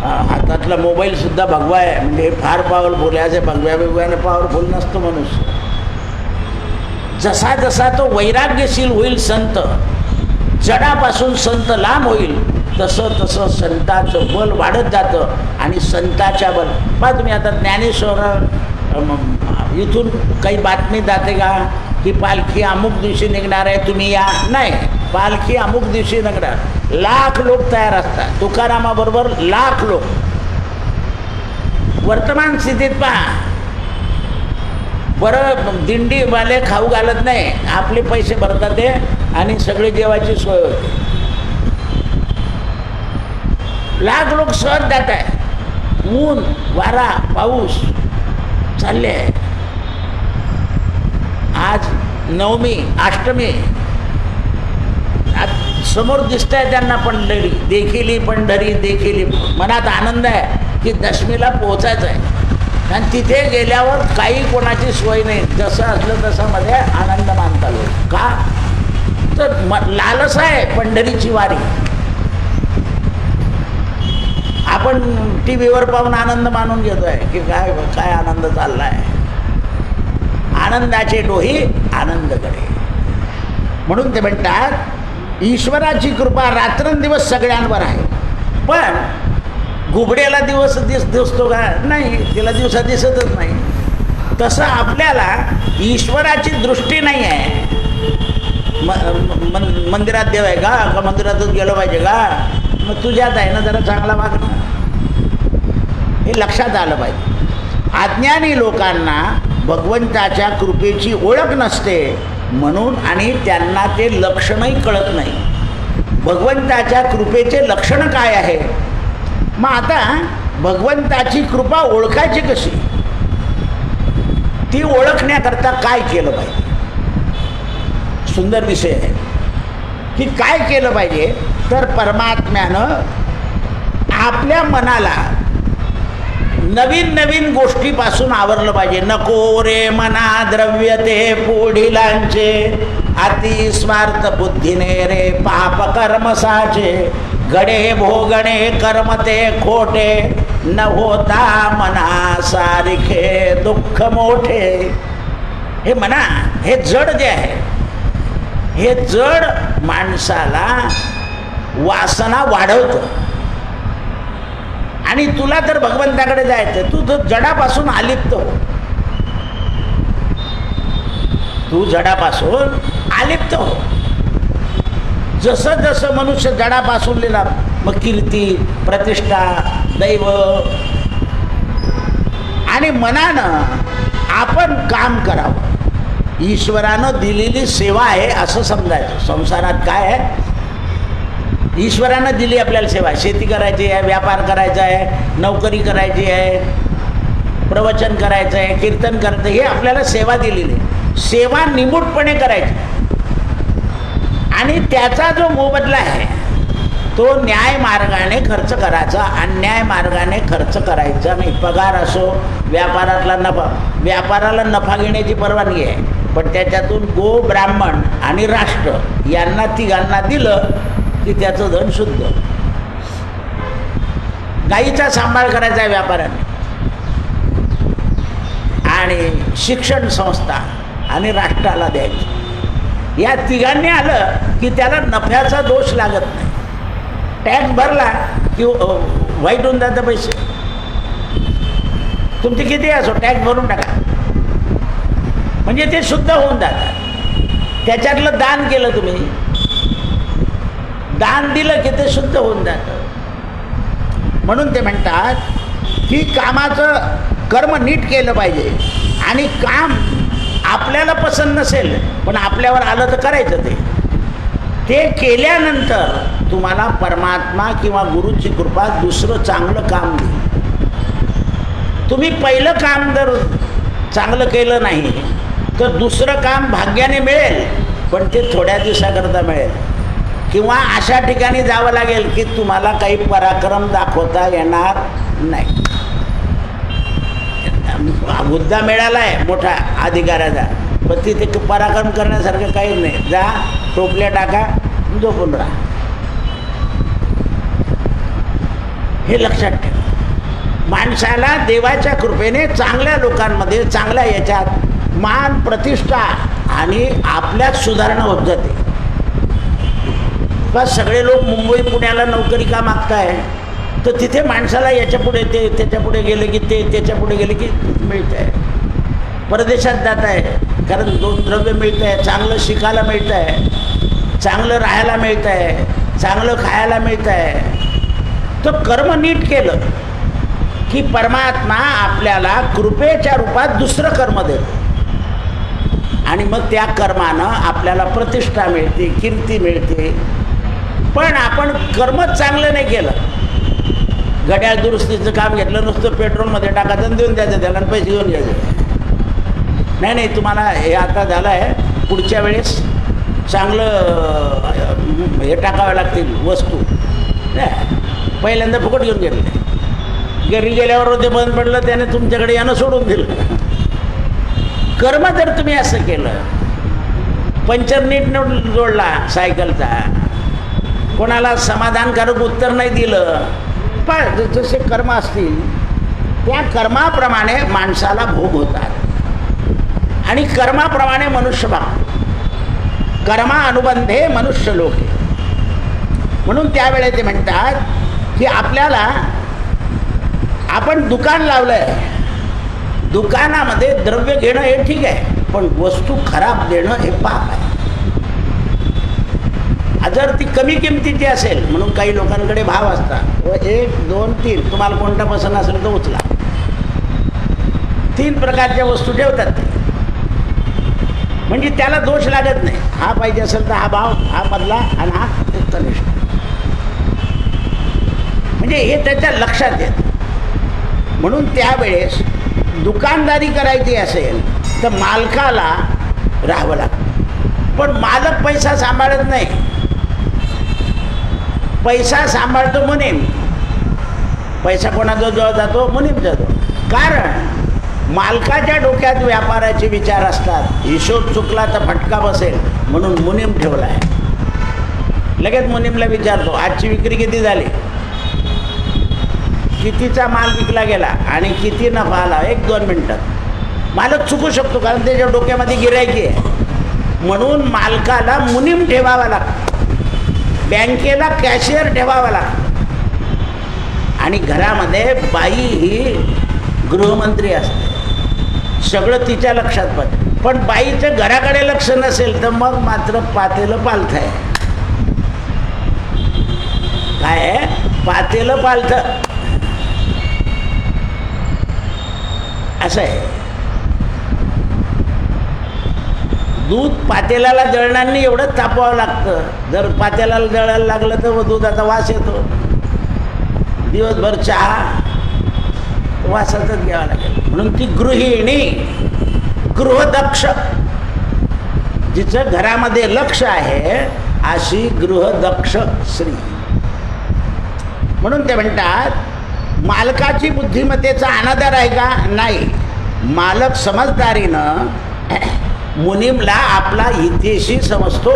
हातातला मोबाईलसुद्धा भगवा आहे म्हणजे फार पॉवरफुल आहे. असे भगव्याने पॉवरफुल नसतो मनुष्य. जसा जसा तो वैराग्यशील होईल संत, जडापासून संत लांब होईल, तसं तसं संताचं बल वाढत जातं. आणि संताच्या बल पहा तुम्ही आता ज्ञानेश्वर इथून काही बातमी जाते का की पालखी अमुक दिवशी निघणार आहे तुम्ही या? नाही, पालखी अमुक दिवशी निघणार. लाख लोक तयार असतात. तुकारामाबरोबर लाख लोक. वर्तमान स्थितीत पहा बरं, दिंडीवाले खाऊ घालत नाही, आपले पैसे भरतात ते आणि सगळे जेवायची सोय होते. लाख लोक सहज जात आहे. ऊन वारा पाऊस चालले आहे. आज नवमी अष्टमी समोर दिसतंय त्यांना पंढरी, देखिली पंढरी देखिली, मनात आनंद आहे की दशमीला पोचायचं आहे आणि तिथे गेल्यावर काही कोणाची सोय नाही, जसं असलं तसं मध्ये आनंद मानता लोक. का तर लालसा आहे पंढरीची वारी. आपण टी व्हीवर पाहून आनंद मानून घेतोय की काय काय आनंद चाललाय. आनंदाचे डोही आनंदकडे. म्हणून ते म्हणतात ईश्वराची कृपा रात्रंदिवस सगळ्यांवर आहे. पण घुबडेला दिवस दिसतो का? नाही, तिला दिवसा दिसतच नाही. तसं आपल्याला ईश्वराची दृष्टी नाही आहे. मंदिरात देव आहे का मंदिरातच गेलं पाहिजे का? मग तुझ्यात आहे ना, जरा चांगला वागणं, हे लक्षात आलं पाहिजे. अज्ञानी लोकांना भगवंताच्या कृपेची ओळख नसते म्हणून, आणि त्यांना ते लक्षणही कळत नाही. भगवंताच्या कृपेचे लक्षण काय आहे? मग आता भगवंताची कृपा ओळखायची कशी? ती ओळखण्याकरता काय केलं पाहिजे? सुंदर विषय आहे की काय केलं पाहिजे. तर परमात्म्यानं आपल्या मनाला नवीन नवीन गोष्टीपासून आवरलं पाहिजे. नको रे मना द्रव्य ते पुढिलांचे, अति स्वार्थ बुद्धीने रे पाप कर्म साचे, गडे भोगणे कर्म ते खोटे, न होता मना सारिखे दुःख मोठे. हे मना, हे जड जे आहे, हे जड माणसाला वासना वाढवतं. आणि तुला तर भगवंताकडे जायचं, तू तर जडापासून अलिप्त हो. तू जडापासून अलिप्त हो. जसं जसं मनुष्य जडापासून लिहिला, मग कीर्ती प्रतिष्ठा दैव, आणि मनानं आपण काम करावं. ईश्वरानं दिलेली सेवा आहे असं समजायचं. संसारात काय आहे? ईश्वरानं दिली आपल्याला सेवा. शेती करायची आहे, व्यापार करायचा आहे, नोकरी करायची आहे, प्रवचन करायचं आहे, कीर्तन करायचं, हे आपल्याला सेवा दिलेली आहे. सेवा निमूटपणे करायची आणि त्याचा जो मोबदला आहे तो न्याय मार्गाने खर्च करायचा, अन्याय मार्गाने खर्च करायचा नाही. पगार असो, व्यापारातला नफा, व्यापाराला नफा घेण्याची परवानगी आहे, पण त्याच्यातून गो, ब्राह्मण आणि राष्ट्र यांना तिघांना दिलं की त्याचं धन शुद्ध. गाईचा सांभाळ करायचा आहे व्यापाऱ्याने, आणि शिक्षण संस्था आणि राष्ट्राला द्यायची. या तिघांनी आलं की त्याला नफ्याचा दोष लागत नाही. टॅक्स भरला की वाईट होऊन जातं पैसे. तुमचे किती असो टॅक्स भरून टाका, म्हणजे ते शुद्ध होऊन जातात. त्याच्यातलं दान केलं तुम्ही, दान दिलं की ते शुद्ध होऊन जातं. म्हणून ते म्हणतात की कामाचं कर्म नीट केलं पाहिजे. आणि काम आपल्याला पसंत नसेल पण आपल्यावर आलं तर करायचं. ते केल्यानंतर तुम्हाला परमात्मा किंवा गुरुची कृपा दुसरं चांगलं काम देईल. तुम्ही पहिलं काम जर चांगलं केलं नाही तर दुसरं काम भाग्याने मिळेल, पण ते थोड्या दिवसाकरता मिळेल. किंवा अशा ठिकाणी जावं लागेल की तुम्हाला काही पराक्रम दाखवता येणार नाही. मुद्दा मिळाला आहे मोठा अधिकाऱ्याचा, पण तिथे पराक्रम करण्यासारखं काही नाही. जा, टोपल्या टाका, झोपून राहा. हे लक्षात ठेवा. माणसाला देवाच्या कृपेने चांगल्या लोकांमध्ये, चांगल्या याच्यात मान, प्रतिष्ठा आणि आपल्यात सुधारणा होत जाते. बस सगळे लोक मुंबई पुण्याला नोकरी का मागताय, तर तिथे माणसाला याच्या पुढे ते, त्याच्या पुढे गेले की ते, त्याच्या पुढे गेले की मिळत आहे. परदेशात जात आहे कारण द्रव्य मिळतं आहे, चांगलं शिकायला मिळतं आहे, चांगलं राहायला मिळतं आहे, चांगलं खायला मिळतं आहे. तर कर्म नीट केलं की परमात्मा आपल्याला कृपेच्या रूपात दुसरं कर्म देतो, आणि मग त्या कर्मानं आपल्याला प्रतिष्ठा मिळते, कीर्ती मिळते. पण आपण कर्मच चांगलं नाही केलं, घड्याळ दुरुस्तीचं काम घेतलं, नुसतं पेट्रोलमध्ये टाकायचं आणि देऊन द्यायचं त्याला, पैसे घेऊन घ्यायचे. नाही, तुम्हाला हे आता झालं आहे, पुढच्या वेळेस चांगलं हे टाकावे लागतील वस्तू, पहिल्यांदा फुकट घेऊन गेले. घरी गेल्यावर ते बंद पडलं, त्याने तुमच्याकडे यानं सोडून दिलं. कर्म जर तुम्ही असं केलं, पंचर नीट जोडला सायकलचा, कोणाला समाधानकारक उत्तर नाही दिलं, पण जसे कर्म असतील त्या कर्माप्रमाणे माणसाला भोग होतात आणि कर्माप्रमाणे मनुष्य भाग, कर्मा अनुबंधे मनुष्य लोके. म्हणून त्यावेळे ते म्हणतात की आपल्याला, आपण दुकान लावलंय, दुकानामध्ये द्रव्य घेणं हे ठीक आहे, पण वस्तू खराब देणं हे पाप आहे. जर ती कमी किमतीची असेल, म्हणून काही लोकांकडे भाव असतात, व 1, 2, 3 तुम्हाला कोणता पसंत असेल तो उचला, 3 प्रकारच्या वस्तू ठेवतात ते, म्हणजे त्याला दोष लागत नाही. हा पाहिजे असेल तर हा भाव, हा मधला आणि हा कनिष्ठ, म्हणजे हे त्याच्या लक्षात येत. म्हणून त्यावेळेस दुकानदारी करायची असेल तर मालकाला राहावं लागतं, पण मालक पैसा सांभाळत नाही. पैसा सांभाळतो मुनीम, पैसा कोणाजवळ जातो? मुनीम जातो. कारण मालकाच्या डोक्यात व्यापाराचे विचार असतात, हिशोब चुकला तर फटका बसेल, म्हणून मुनीम ठेवला आहे. लगेच मुनीमला विचारतो, आजची विक्री किती झाली, कितीचा माल विकला गेला आणि किती नफा आला, 1-2 मिनटात. मालक चुकू शकतो, कारण त्याच्या डोक्यामध्ये गिरायकी आहे. म्हणून मालकाला मुनीम ठेवावा लागतो, बँकेला कॅशियर ठेवावा लागतो, आणि घरामध्ये बाई ही गृहमंत्री असते, सगळं तिच्या लक्षात पाहिजे. पण बाईचं घराकडे लक्ष नसेल तर मग मात्र पातेलं पालथ आहे. काय आहे? पातेलं पालथ असं आहे. दूध पातेल्याला जळणांनी एवढंच तापवावं लागतं. जर पातेल्याला जळायला लागलं तर दुधाचा वास येतो. दिवसभर चहा वासातच घ्यावा लागेल. म्हणून ती गृहिणी, गृहदक्ष, जिचं घरामध्ये लक्ष आहे अशी गृहदक्ष स्त्री. म्हणून ते म्हणतात मालकाची बुद्धिमत्तेचा अनादर आहे का? नाही. मालक समजदारीनं मुनीमला आपला हितेशी समजतो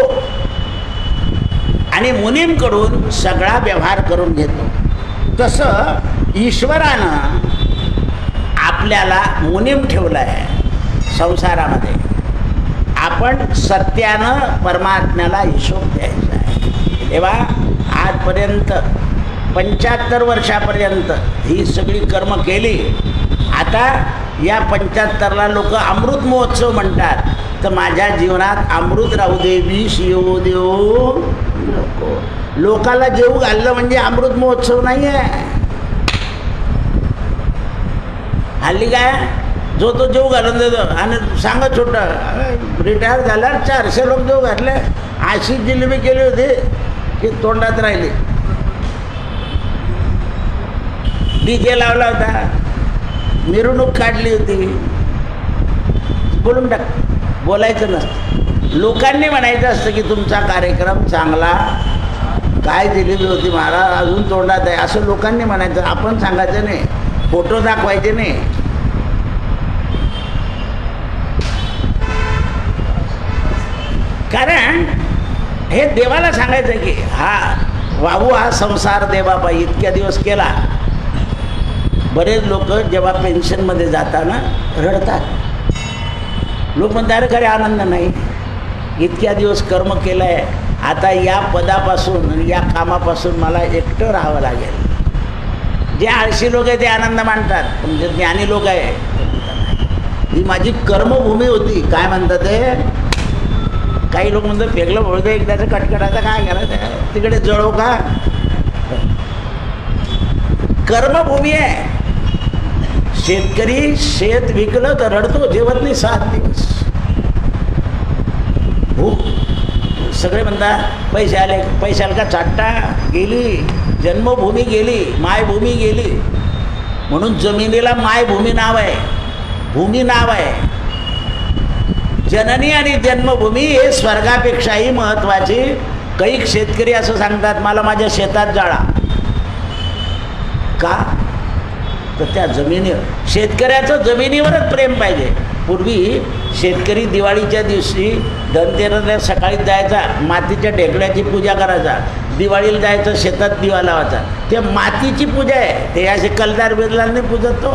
आणि मुनीमकडून सगळा व्यवहार करून घेतो. तसं ईश्वरानं आपल्याला मुनीम ठेवलं आहे संसारामध्ये. आपण सत्यानं परमात्म्याला हिशोब द्यायचा आहे. तेव्हा आजपर्यंत 75 वर्षापर्यंत ही सगळी कर्म केली. आता या 75ला लोक अमृत महोत्सव म्हणतात. तर माझ्या जीवनात अमृत राहू दे, विष येऊ देऊ नको. लोकाला जेव घाललं म्हणजे अमृत महोत्सव नाही आहे. हल्ली काय, जो तो जेव घालून देतो आणि सांगा छोटं रिटायर झाला 400 लोक जेव घातले. अशी जिलेबी केली होती की तोंडात राहिली. डीजे लावला होता, मिरवणूक काढली होती. बोलून टाक, बोलायचं नसतं. लोकांनी म्हणायचं असतं की तुमचा कार्यक्रम चांगला, काय जिलेबी होती महाराज, अजून तोंडात आहे, असं लोकांनी म्हणायचं. आपण सांगायचं नाही, फोटो दाखवायचे नाही. कारण हे देवाला सांगायचं की वाहू हा संसार देवापायी इतक्या दिवस केला. बरेच लोक जेव्हा पेन्शनमध्ये जाताना रडतात. लोक म्हणतात अरे खरे आनंद नाही, इतक्या दिवस कर्म केलं आहे, आता या पदापासून आणि या कामापासून मला एकटं राहावं लागेल. जे आळशी लोक आहे ते आनंद मानतात, पण जे ज्ञानी लोक आहे, ही माझी कर्मभूमी होती. काय म्हणतात ते? काही लोक म्हणतात फेकलं बोलतं एकदाचं कटकटाचं काय करायचं, तिकडे जळो का. कर्मभूमी आहे. शेतकरी शेत विकलं तर रडतो, जेवत नाही 7 दिवस. सगळे म्हणतात पैसे आले, पैशाला का चाटता गेली, जन्मभूमी गेली, मायभूमी गेली. म्हणून जमिनीला मायभूमी नाव आहे, भूमी नाव आहे. जननी आणि जन्मभूमी हे स्वर्गापेक्षाही महत्त्वाची. काही शेतकरी असं सांगतात, मला माझ्या शेतात जाळा. का? तर त्या जमिनीवर, शेतकऱ्याचं जमिनीवरच प्रेम पाहिजे. पूर्वी शेतकरी दिवाळीच्या दिवशी धनतेरसला सकाळी जायचा, मातीच्या ढेकळ्याची पूजा करायचा, दिवाळीला जायचं शेतात दिवा लावायचा. ते मातीची पूजा आहे, ते असे कलदार बिरलाल नाही पूजत तो.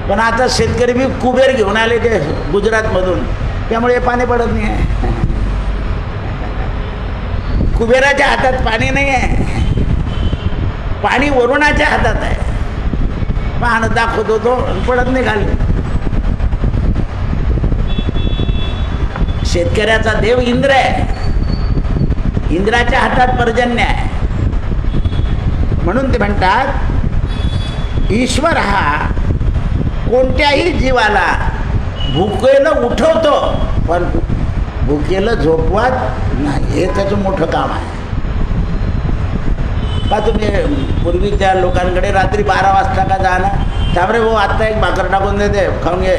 पण आता शेतकरी बी कुबेर घेऊन आले ते गुजरातमधून, त्यामुळे पाणी पडत नाही आहे. कुबेराच्या हातात पाणी नाही आहे, पाणी वरुणाच्या हातात आहे. पाहणं दाखवत होतो, पडत नाही खाली. शेतकऱ्याचा देव इंद्र आहे, इंद्राच्या हातात पर्जन्य आहे. म्हणून ते म्हणतात, ईश्वर हा कोणत्याही जीवाला भुकेलं उठवतो, पण भुकेलं झोपवत नाही. हे त्याचं मोठं काम आहे. का तुम्ही पूर्वीच्या लोकांकडे रात्री 12 वाजता का जाणार, त्यामुळे भाऊ आत्ता एक भाकर टाकून देते, खाऊन घे.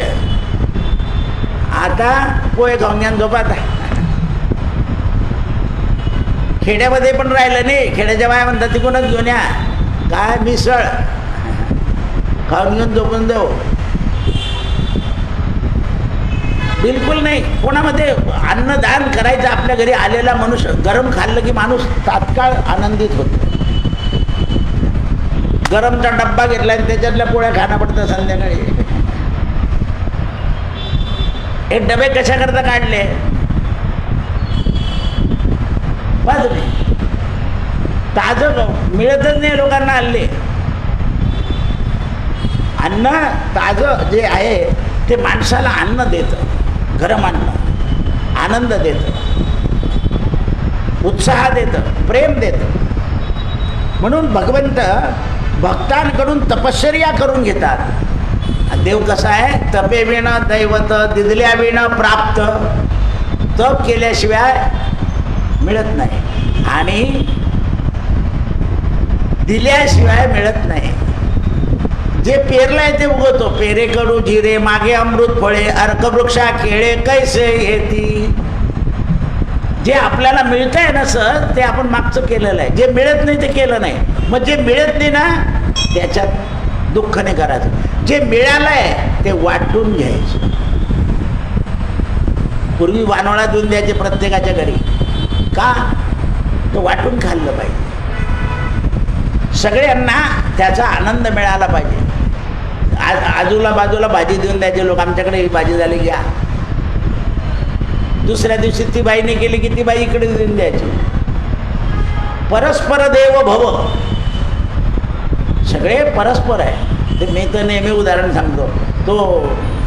आता पोहे खाऊन घ्या, झोपात. खेड्यामध्ये पण राहिलं नाही. खेड्याच्या बाया म्हणतात तिकडूनच घेऊन या, काय मिसळ खाऊन घेऊन झोपून देऊ. बिलकुल नाही. कोणामध्ये अन्नदान करायचं. आपल्या घरी आलेला मनुष्य गरम खाल्लं की माणूस तात्काळ आनंदित होतो. गरमचा डब्बा घेतला आणि त्याच्यातल्या पोळ्या खाणं पडतं संध्याकाळी. हे डबे कशाकरता काढले पहा तुम्ही. ताजं मिळतच नाही लोकांना हल्ली. अन्न ताजं जे आहे ते माणसाला अन्न देतं, गरम अन्न आनंद देतं, उत्साह देतं, प्रेम देतं. म्हणून भगवंत भक्तांकडून तपश्चर्या करून घेतात. देव कसा आहे, तपे विण दैवत दिदल्या विण प्राप्त. तप केल्याशिवाय मिळत नाही आणि दिल्याशिवाय मिळत नाही. जे पेरलाय ते उगवतो. पेरे कडू जिरे मागे अमृत फळे, अर्कवृक्षा केळे कैसे हेती. जे आपल्याला मिळत आहे ना सर, ते आपण मागचं केलेलं आहे. जे मिळत नाही ते केलं नाही. मग जे मिळत नाही ना त्याच्यात दुःख नाही करायचं. जे मिळालं आहे ते वाटून घ्यायचं. पूर्वी वानोळा देऊन द्यायचे प्रत्येकाच्या घरी. का? तो वाटून खाल्लं पाहिजे. सगळ्यांना त्याचा आनंद मिळाला पाहिजे. आजूला बाजूला भाजी देऊन द्यायचे लोक. आमच्याकडे ही भाजी झाली घ्या. दुसऱ्या दिवशी ती बाईने केली की ती बाई इकडे देऊन द्यायची. परस्पर देव भव. सगळे परस्पर आहे. ते मी तर नेहमी उदाहरण सांगतो. तो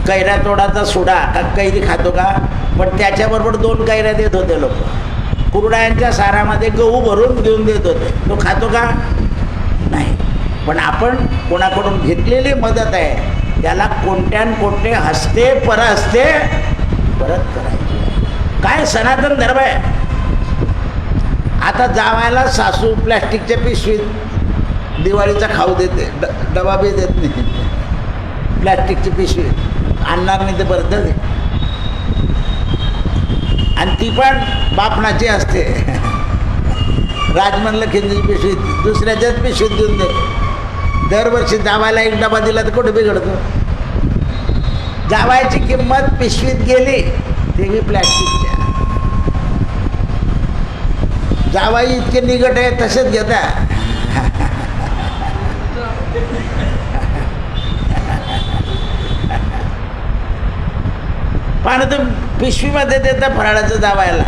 कैऱ्या तोडाचा सुडा का कैरी खातो का, पण त्याच्याबरोबर 2 कैऱ्या देत होते लोक. कुरड्यांच्या सारामध्ये गहू भरून देऊन देत होते. तो खातो का? नाही. पण आपण कोणाकडून घेतलेली मदत आहे त्याला कोणते हस्ते परहस्ते परत करायचे. काय सनातन धर्म आहे. आता जावायला सासू प्लॅस्टिकच्या पिशवीत दिवाळीचा खाऊ देते, डबा बी देत नाही. प्लॅस्टिकची पिशवी आणणार नाही ते परत दे. आणि ती पण बापणाची असते. राजमनला खिंजीची पिशवी दुसऱ्याच्याच पिशवीत देऊन दे. दरवर्षी जावायला एक डबा दिला तर कुठे बिघडतो. जावायची किंमत पिशवीत गेली ते बी प्लॅस्टिकच्या. जावाई इतके निकट आहे तसेच घेता. पण तर पिशवीमध्ये देता फराळाचं जावायला.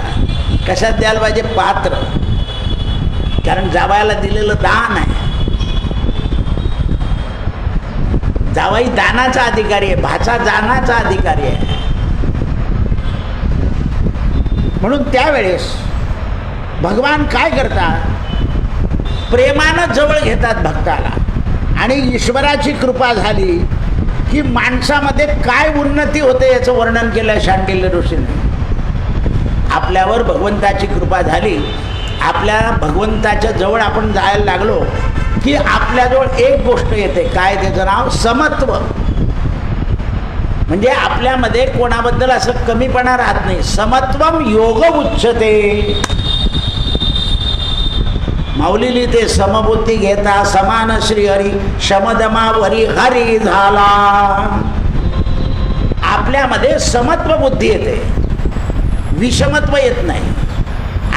कशात द्यायला पाहिजे? पात्र. कारण जावायला दिलेलं दान आहे. जावाई दानाचा अधिकारी आहे, भाचा दानाचा अधिकारी आहे. म्हणून त्यावेळेस भगवान काय करतात? प्रेमानं जवळ घेतात भक्ताला. आणि ईश्वराची कृपा झाली की माणसामध्ये काय उन्नती होते याचं वर्णन केलं शांडिल्य ऋषीने. आपल्यावर भगवंताची कृपा झाली. आपल्या भगवंताच्या जवळ आपण जायला लागलो की आपल्याजवळ एक गोष्ट येते. काय? त्याचं नाव समत्व. म्हणजे आपल्यामध्ये कोणाबद्दल असं कमीपणा राहत नाही. समत्वम योग उच्चते. माऊली लिहिते, समबुद्धी घेता समान श्रीहरी, शमदमावरी हरी झाला. आपल्यामध्ये समत्व बुद्धी येते, विषमत्व येत नाही.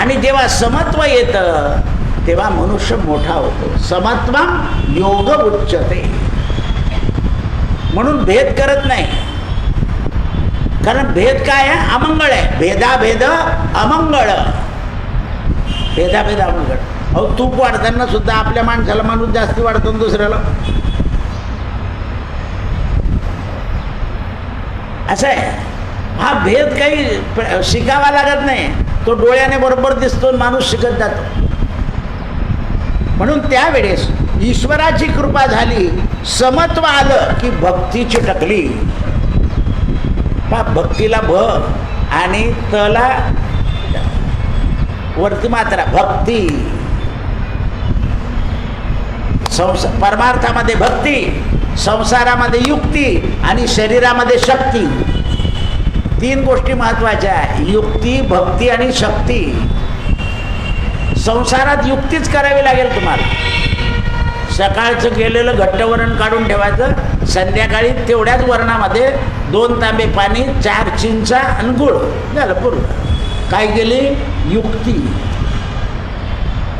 आणि जेव्हा समत्व येतं तेव्हा मनुष्य मोठा होतो. समत्वम योग उच्चते. म्हणून भेद करत नाही, कारण भेद काय आहे? अमंगळ आहे. भेदाभेद अमंगळ, भेदाभेद अमंगळ. अहो तूप वाढताना सुद्धा आपल्या माणसाला माणूस जास्ती वाढतो ना दुसऱ्याला, असं आहे. हा भेद काही शिकावा लागत नाही, तो डोळ्याने बरोबर दिसतो, माणूस शिकत जातो. म्हणून त्यावेळेस ईश्वराची कृपा झाली, समत्व आलं की भक्ती चिटकली. भक्तीला भ आणि तला वरती मात्रा, भक्ती. परमार्थामध्ये भक्ती, संसारामध्ये युक्ती आणि शरीरामध्ये शक्ती. तीन गोष्टी महत्वाच्या आहे, युक्ती, भक्ती आणि शक्ती. संसारात युक्तीच करावी लागेल तुम्हाला. सकाळचं गेलेलं घट्ट वरण काढून ठेवायचं, संध्याकाळी तेवढ्याच वरणामध्ये 2 तांबे पाणी, 4 चिंचा आणि गुळ, झालं पूर्ण. काय केली? युक्ती.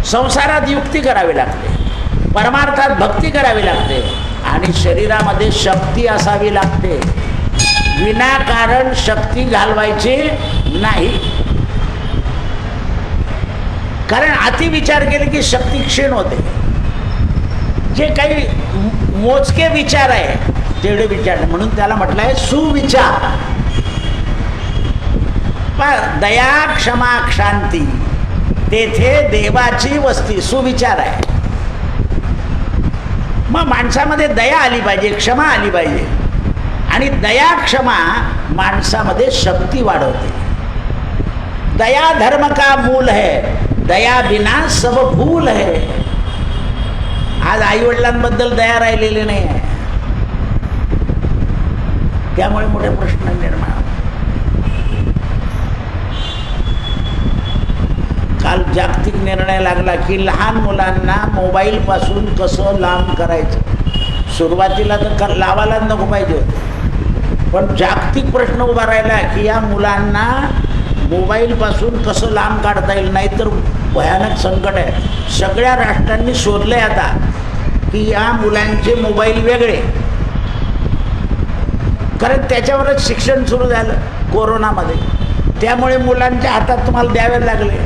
संसारात युक्ती करावी लागते, परमार्थात भक्ती करावी लागते आणि शरीरामध्ये शक्ती असावी लागते. विनाकारण शक्ती घालवायची नाही, कारण अति विचार केले की शक्ती क्षीण होते. जे काही मोजके विचार आहे तेवढे विचार, म्हणून त्याला म्हटलं आहे सुविचार. पण दया क्षमा शांती, तेथे देवाची वस्ती. सुविचार आहे. मग माणसामध्ये दया आली पाहिजे, क्षमा आली पाहिजे. आणि दया क्षमा माणसामध्ये शक्ती वाढवते. दया धर्म का मूल है, दया बिना सब भूल है. आज आईवडिलांबद्दल दया राहिलेली नाही आहे, त्यामुळे मोठे प्रश्न निर्माण. काल जागतिक निर्णय लागला की लहान मुलांना मोबाईल पासून कसं लांब करायचं. सुरुवातीला तर लावायलाच नको पाहिजे, पण जागतिक प्रश्न उभा राहिला की या मुलांना मोबाईल पासून कसं लांब काढता येईल, नाहीतर भयानक संकट आहे. सगळ्या राष्ट्रांनी शोधले आता की या मुलांचे मोबाईल वेगळे, कारण त्याच्यावरच शिक्षण सुरू झालं कोरोनामध्ये. त्यामुळे मुलांच्या हातात तुम्हाला द्यावे लागले.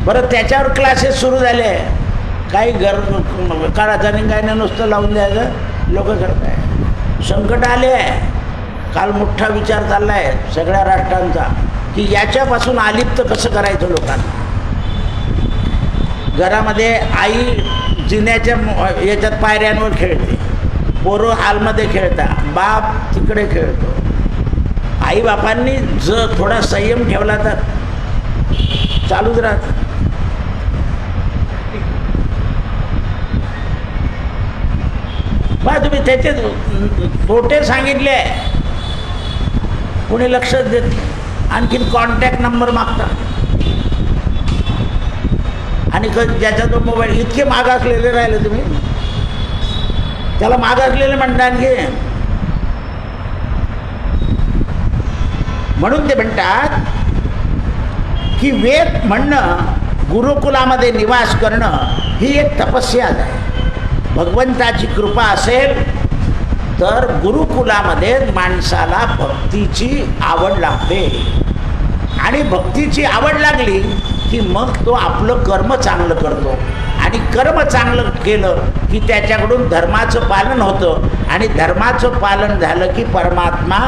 बरं, त्याच्यावर क्लासेस सुरू झाले. काही काढायचा नाही, काही नाही, नुसतं लावून द्यायचं. लोक करत आहे. संकट आले आहे. काल मोठा विचार चालला आहे सगळ्या राष्ट्रांचा की याच्यापासून अलिप्त कसं करायचं लोकांना. घरामध्ये आई जिन्याच्या याच्यात पायऱ्यांवर खेळते, पोरं हॉलमध्ये खेळता, बाप तिकडे खेळतो. आईबापांनी जर थोडा संयम ठेवला तर चालूच राहत. बा तुम्ही त्याचे तोटे सांगितले, कोणी लक्ष देत. आणखीन कॉन्टॅक्ट नंबर मागता आणि ज्याचा तो मोबाईल इतके मागासलेले राहिले, तुम्ही त्याला मागासलेले म्हणता. आणखी म्हणून ते म्हणतात की वेद म्हणणं, गुरुकुलामध्ये निवास करणं ही एक तपस्या आहे. भगवंताची कृपा असेल तर गुरुकुलामध्ये माणसाला भक्तीची आवड लागते. आणि भक्तीची आवड लागली की मग तो आपलं कर्म चांगलं करतो. आणि कर्म चांगलं केलं की त्याच्याकडून धर्माचं पालन होतं. आणि धर्माचं पालन झालं की परमात्मा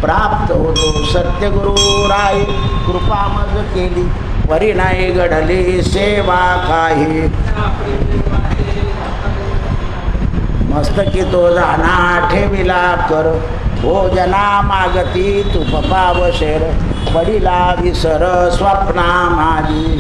प्राप्त होतो. सत्यगुरु राय कृपा मज केली, परिणाय घडले सेवा काही. मस्तकी तो जाना ठेविला कर, भोजना मागती तू पाव शेर, पडिला विसर स्वप्ना माझी.